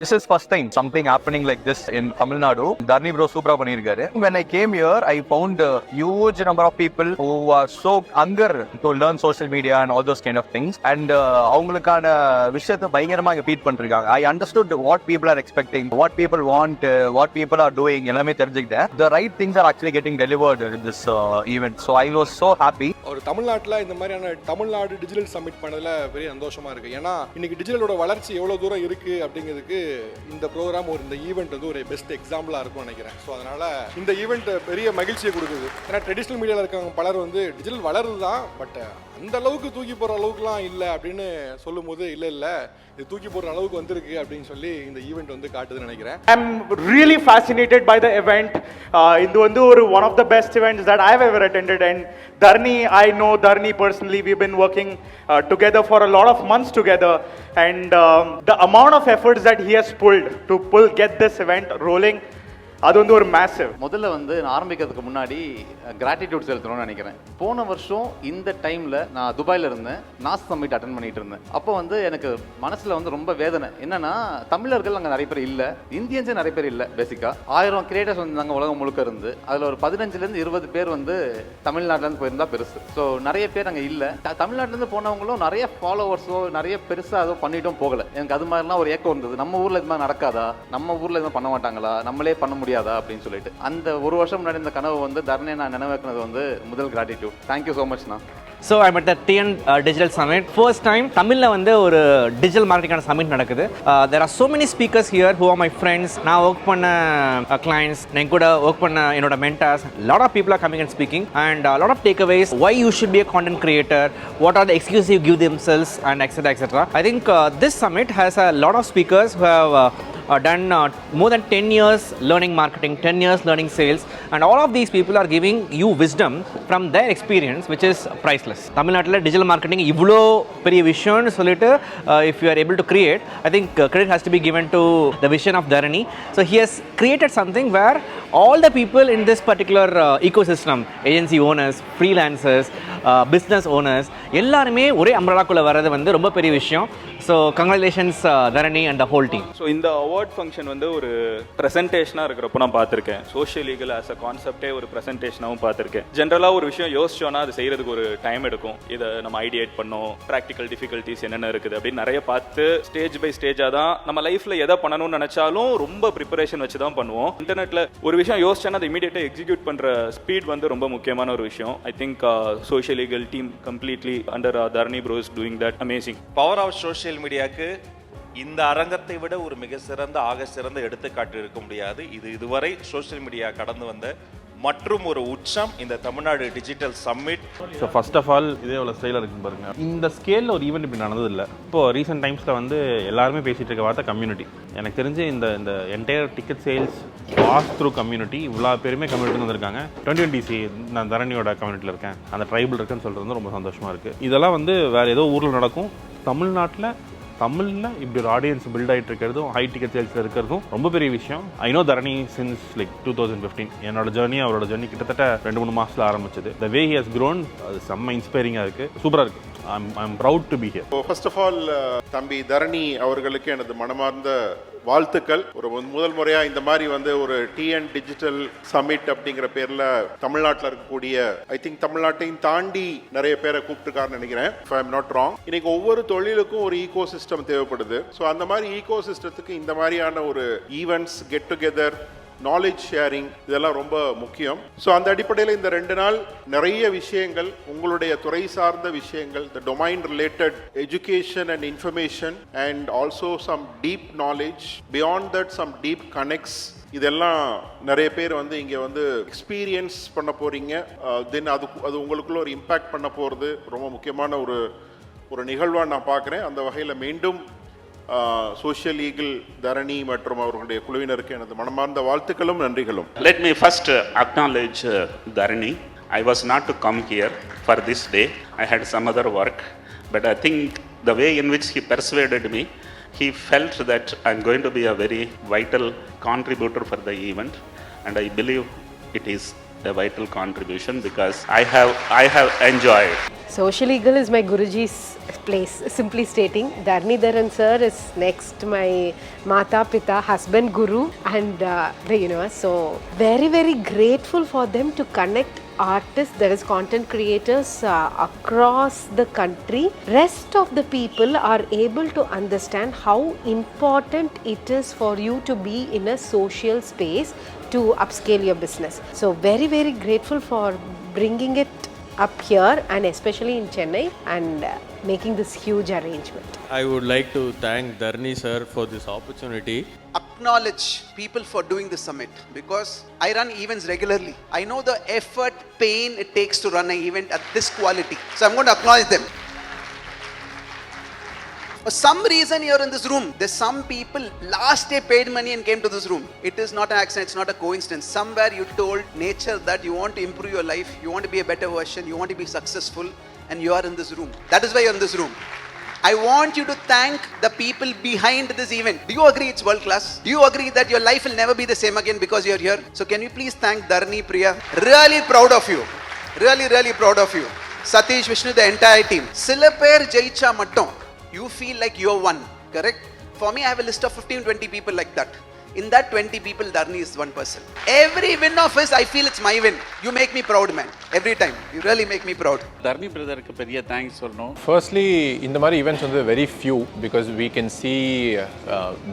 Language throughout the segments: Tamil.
This is first time something happening like this in Tamil Nadu. Dharani bro super பண்ணிருக்காரு. When I came here, I found a huge number of people who are so hunger to learn social media and all those kind of things. And அவங்களுக்கான விஷயத்தை பயங்கரமா இங்க ஃபீட் பண்ணிருக்காங்க. I understood what people are expecting, what people want, what people are doing. எல்லாமே தெரிஞ்சுக்கிட்டேன். The right things are actually getting delivered in this event. So I was so happy. ஒரு தமிழ்நாட்டில் இந்த மாதிரியான தமிழ்நாடு டிஜிட்டல் சமிட் பண்ணதில் பெரிய சந்தோஷமா இருக்கு. ஏன்னா இன்னைக்கு டிஜிட்டலோட வளர்ச்சி எவ்வளவு தூரம் இருக்கு அப்படிங்கிறதுக்கு இந்த ப்ரோக்ராம் இந்த ஈவெண்ட் வந்து ஒரு பெஸ்ட் எக்ஸாம்பிளா இருக்கும்னு நினைக்கிறேன். ஸோ அதனால இந்த ஈவெண்ட் பெரிய மகிழ்ச்சியை கொடுக்குது. ஏன்னா ட்ரெடிஷ்னல் மீடியாவில் இருக்கவங்க பலர் வந்து டிஜிட்டல் வளருது தான், பட் அந்த அளவுக்கு தூக்கி போற அளவுக்குலாம் இல்லை அப்படின்னு சொல்லும் போது இல்லை இது தூக்கி போடுற அளவுக்கு வந்திருக்கு அப்படின்னு சொல்லி இந்த ஈவெண்ட் வந்து காட்டுதுன்னு நினைக்கிறேன். I'm really fascinated by the event. இது வந்து ஒரு one of the best events that I've ever attended, and Dharani, I know Dharani personally. We've been working together for a lot of months together, and the amount of efforts that he has pulled to get this event rolling, அது வந்து ஒரு மேசிவ். முதல்ல வந்து நான் ஆரம்பிக்கிறதுக்கு முன்னாடி கிராட்டிடியூட் செலுத்தணும்னு நினைக்கிறேன். போன வருஷம் இந்த டைமில் நான் துபாயில் இருந்தேன், நாஸ் சம்மிட் அட்டன் பண்ணிட்டு இருந்தேன். அப்போ வந்து எனக்கு மனசில் வந்து ரொம்ப வேதனை. என்னன்னா தமிழர்கள் அங்கே நிறைய பேர் இல்லை, இந்தியன்ஸே நிறைய பேர் இல்லை. பேசிக்காக 1000 கிரியேட்டர்ஸ் வந்து நாங்கள் உலகம் முழுக்க இருந்து அதில் ஒரு 15லேருந்து 20 பேர் வந்து தமிழ்நாட்டிலேருந்து போயிருந்தா பெருசு. ஸோ நிறைய பேர் அங்கே இல்லை. தமிழ்நாட்டிலேருந்து போனவங்களும் நிறைய ஃபாலோவர்ஸோ நிறைய பெருசாக அதுவும் பண்ணிட்டும் போகலை. எனக்கு அது மாதிரிலாம் ஒரு ஏக்கம் இருந்தது. நம்ம ஊரில் இது மாதிரி நடக்காதா, நம்ம ஊரில் இது பண்ண மாட்டாங்களா, நம்மளே பண்ண முடியாது அப்படின்னு சொல்லிட்டு அந்த ஒரு வருஷம் முன்னாடி இந்த கனவு வந்து தர்ணே நான் நினைவாக்குனது வந்து முதல் gratitude. Thank you so much. So I'm at the TN Digital Summit. First time தமிழ்ல வந்து ஒரு டிஜிட்டல் மார்க்கெட்டிங்கான சமிட் நடக்குது. There are so many speakers here who are my friends. நான் ஒர்க் பண்ண clients, நான் கூட ஒர்க் பண்ண என்னோட mentors. Lot of people are coming and speaking, and a lot of takeaways. Why you should be a content creator? What are the excuses you give themselves, and etc. etc. I think this summit has a lot of speakers who have done more than 10 years learning marketing, 10 years learning sales, and all of these people are giving you wisdom from their experience, which is priceless. தமிழ்நாட்டில் டிஜிட்டல் மார்க்கெட்டிங் இவ்வளோ பெரிய விஷயம்னு சொல்லிட்டு if you are able to create, I think credit has to be given to the vision of Dharani. So he has created something where all the people in this particular ecosystem, agency owners, freelancers, business owners, எல்லாருமே ஒரே அம்ரலாக்குள்ளே வர்றது வந்து ரொம்ப பெரிய விஷயம். So congratulations Dharani and the whole team. So இந்த அவார்ட் ஃபங்க்ஷன் வந்து ஒரு ப்ரெசன்டேஷனாக இருக்கிறப்போ நான் பார்த்துருக்கேன். சோஷியல் லீகல் ஆஸ் அ கான்செப்டே ஒரு ப்ரெசன்டேஷனாகவும் பார்த்துருக்கேன். ஜென்ரலாக ஒரு விஷயம் யோசிச்சோன்னா அது செய்கிறதுக்கு ஒரு டைம் எடுக்கும். இதை நம்ம ஐடியேட் பண்ணோம், ப்ராக்டிக்கல் டிஃபிகல்ட்டிஸ் என்னென்ன இருக்குது அப்படின்னு நிறைய பார்த்து ஸ்டேஜ் பை ஸ்டேஜாக தான் நம்ம லைஃப்பில் எதை பண்ணணும்னு நினச்சாலும் ரொம்ப ப்ரிப்பரேஷன் வச்சு தான் பண்ணுவோம். இன்டர்நெட்டில் ஒரு விஷயம் யோசிச்சோன்னா அதை இமீடியட்டாக எக்ஸிக்யூட் பண்ணுற ஸ்பீட் வந்து ரொம்ப முக்கியமான ஒரு விஷயம். I think social legal team completely under Dharani bro is doing that amazing. Power of social மீடியாவுக்கு இந்த அரங்கத்தை விட ஒரு மிக சிறந்த சிறந்த எடுத்துக்காட்டு இருக்க முடியாது. இதுவரை சோஷியல் மீடியா கடந்து வந்த மற்றும் ஒரு உச்சம் இந்த Tamil Nadu digital summit. So first of all இதே எவ்வளோ ஸ்டைலாக இருக்குன்னு பாருங்க. இந்த ஸ்கேலில் ஒரு ஈவெண்ட் இப்படி நடந்தது இல்லை. இப்போ ரீசெண்ட் டைம்ஸில் வந்து எல்லாருமே பேசிகிட்டு இருக்க வார்த்தை கம்யூனிட்டி. எனக்கு தெரிஞ்சு இந்த entire ticket sales pass through community, இவ்வளோ பேருமே கம்யூனிட்டி வந்திருக்காங்க. 2020 நான் தரணியோட கம்யூனிட்டியில் இருக்கேன், அந்த ட்ரைபிள் இருக்குன்னு சொல்கிறது வந்து ரொம்ப சந்தோஷமாக இருக்குது. இதெல்லாம் வந்து வேறு ஏதோ ஊரில் நடக்கும், தமிழில் இப்படி ஒரு ஆடியன்ஸ் பில்ட் ஆகிட்டு இருக்கிறதும் ஹை டிக்கெட் சேல்ஸில் இருக்கிறதும் ரொம்ப பெரிய விஷயம். I know Dharani since like 2015. என்னோட ஜர்னி அவரோட ஜர்னி கிட்டத்தட்ட 2-3 மாதத்தில் ஆரம்பிச்சது. த வே ஹி ஹஸ் க்ரோன் அது செம்ம இன்ஸ்பைரிங்காக இருக்குது, சூப்பராக இருக்குது. I'm proud to be here. First of all, தம்பி Dharani அவர்களுக்கு எனது மனமார்ந்த வாழ்த்துக்கள். ஒரு முதல் முறையா இந்த மாதிரி வந்து ஒரு TN டிஜிட்டல் சமிட் அப்படிங்கிற பேர்ல தமிழ்நாட்டில் இருக்கக்கூடிய ஐ திங்க் தமிழ்நாட்டையும் தாண்டி நிறைய பேரை கூப்பிட்டுருக்காருன்னு நினைக்கிறேன். if I'm not wrong. இன்னைக்கு ஒவ்வொரு தொழிலுக்கும் ஒரு ஈகோ சிஸ்டம் தேவைப்படுது. ஸோ அந்த மாதிரி ஈகோ சிஸ்டத்துக்கு இந்த மாதிரியான ஒரு events, get together, knowledge sharing இதெல்லாம் ரொம்ப முக்கியம். ஸோ அந்த அடிப்படையில் இந்த 2 நாள் நிறைய விஷயங்கள், உங்களுடைய துறை சார்ந்த விஷயங்கள், the domain related education and information, and also some deep knowledge, beyond that some deep connects, இதெல்லாம் நிறைய பேர் வந்து இங்கே வந்து எக்ஸ்பீரியன்ஸ் பண்ண போகிறீங்க. தென் அது உங்களுக்குள்ள ஒரு இம்பேக்ட் பண்ண போகிறது ரொம்ப முக்கியமான ஒரு நிகழ்வாக நான் பார்க்குறேன். அந்த வகையில் மீண்டும் சோஷியல் லீகல் Dharani மற்றும் அவர்களுடைய குழுவினருக்கு எனது மனமார்ந்த வாழ்த்துக்களும் நன்றிகளும். Let me first acknowledge Dharani. I was not to come here for this day. I had some other work, but I think the way in which he persuaded me, he felt that I'm going to be a very vital contributor for the event, and I believe it is a vital contribution because I have enjoyed. Social Eagle is my Guruji's place, simply stating. Dharaneetharan sir is next, my Mata, Pita, husband, Guru, and the universe. So very, very grateful for them to connect artists, that is content creators across the country. Rest of the people are able to understand how important it is for you to be in a social space to upscale your business. So very, very grateful for bringing it up here, and especially in Chennai, and making this huge arrangement. I would like to thank Dharani sir for this opportunity. Acknowledge people for doing this summit, because I run events regularly. I know the effort, pain it takes to run an event at this quality. So I'm going to acknowledge them. For some reason you're in this room. There's some people last day paid money and came to this room. It is not an accident, it's not a coincidence. Somewhere you told nature that you want to improve your life, you want to be a better version, you want to be successful, and you are in this room. That is why you're in this room. I want you to thank the people behind this event. Do you agree it's world class? Do you agree that your life will never be the same again because you're here? So can you please thank Dharani, Priya? Really proud of you. Really, really proud of you. Satish, Vishnu, the entire team. Silaper Jaicha Mattom. You feel like you're one, correct? For me, I have a list of 15-20 people like that. In that 20 people, Dharani is one person. Every win of his, I feel it's my win. You make me proud, man. Every time. You really make me proud. Dharani brother-க்கு பெரிய thanks சொல்லணும். Firstly, இந்த மாதிரி events வந்து very few, because we can see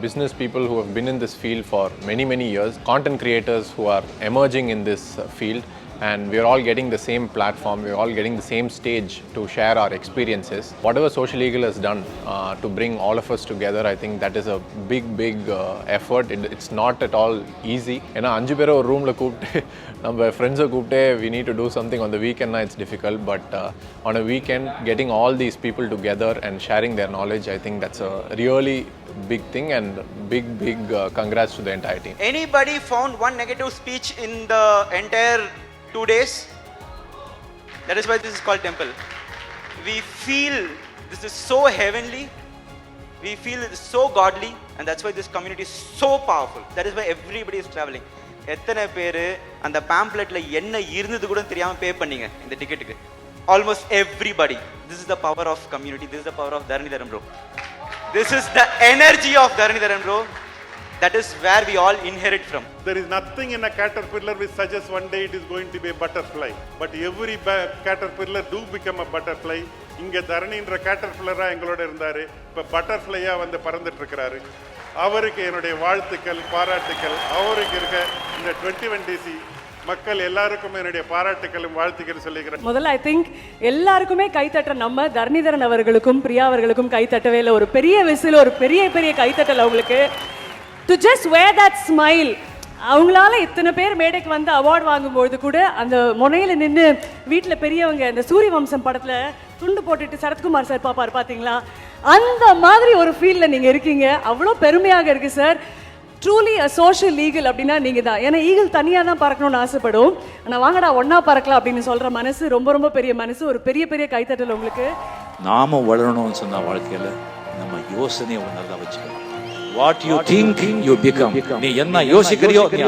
business people who have been in this field for many years, content creators who are emerging in this field, and we are all getting the same platform, we are all getting the same stage to share our experiences. Whatever Social Eagle has done to bring all of us together, I think that is a big effort. It's not at all easy. ஏன்னா 5 பேரை ஒரு ரூமில் கூப்பிட்டு நம்ம ஃப்ரெண்ட்ஸை கூப்பிட்டு we need to do something on the weekend, it's difficult, but on a weekend getting all these people together and sharing their knowledge, I think that's a really big thing, and big congrats to the entire team. Anybody found one negative speech in the entire 2 days? That is why this is called temple. We feel this is so heavenly, we feel it is so godly, and that's why this community is so powerful. That is why everybody is traveling. எத்தனை பேர் அந்த பேம்ப்ளெட்டில் என்ன இருந்தது கூட தெரியாமல் பே பண்ணீங்க இந்த டிக்கெட்டுக்கு? Almost everybody. This is the power of community. This is the power of Dharaneetharan bro. This is the energy of Dharaneetharan bro. That is where we all inherit from. There is nothing in a caterpillar which suggests one day it is going to be a butterfly. But every caterpillar do become a butterfly. இங்கே தரணின்ற கேட்டர்பில்லராக எங்களோட இருந்தார், இப்போ பட்டர்ஃப்ளையாக வந்து பறந்துட்டு இருக்கிறாரு. அவருக்கு என்னுடைய வாழ்த்துக்கள், பாராட்டுக்கள். அவருக்கு இருக்க இந்த 21DC மக்கள் எல்லாருக்கும் என்னுடைய பாராட்டுக்களும் வாழ்த்துக்கள் சொல்லிக்கிறேன். முதல்ல ஐ திங்க் எல்லாருக்குமே கைத்தட்ட நம்ம தரணிதரன் அவர்களுக்கும் பிரியா அவர்களுக்கும் கைத்தட்டவே இல்லை. ஒரு பெரிய விசில், ஒரு பெரிய கைத்தட்டல் அவங்களுக்கு. To just where that smile. அவங்களால இத்தனை பேர் மேடைக்கு வந்து அவார்டு வாங்கும்போது கூட அந்த முனையில் நின்று வீட்டில் பெரியவங்க இந்த சூரிய வம்சம் படத்தில் துண்டு போட்டுட்டு சரத்குமார் சார் பாப்பார் பார்த்தீங்களா, அந்த மாதிரி ஒரு ஃபீல்டில் நீங்கள் இருக்கீங்க. அவ்வளோ பெருமையாக இருக்குது சார். ட்ரூலி அ சோஷியல் ஈகிள் அப்படின்னா நீங்கள் தான். ஏன்னா ஈகிள் தனியாக தான் பறக்கணும்னு ஆசைப்படும், ஆனால் வாங்கடா ஒன்றா பறக்கலாம் அப்படின்னு சொல்கிற மனசு ரொம்ப பெரிய மனசு. ஒரு பெரிய கைத்தட்டல் உங்களுக்கு. நாம வளரணும்னு சொன்ன வாழ்க்கையில் நம்ம யோசனையை நல்லா வச்சுக்கணும். What you think, you become. நீ என்ன யோசிக்கிறியோ நீ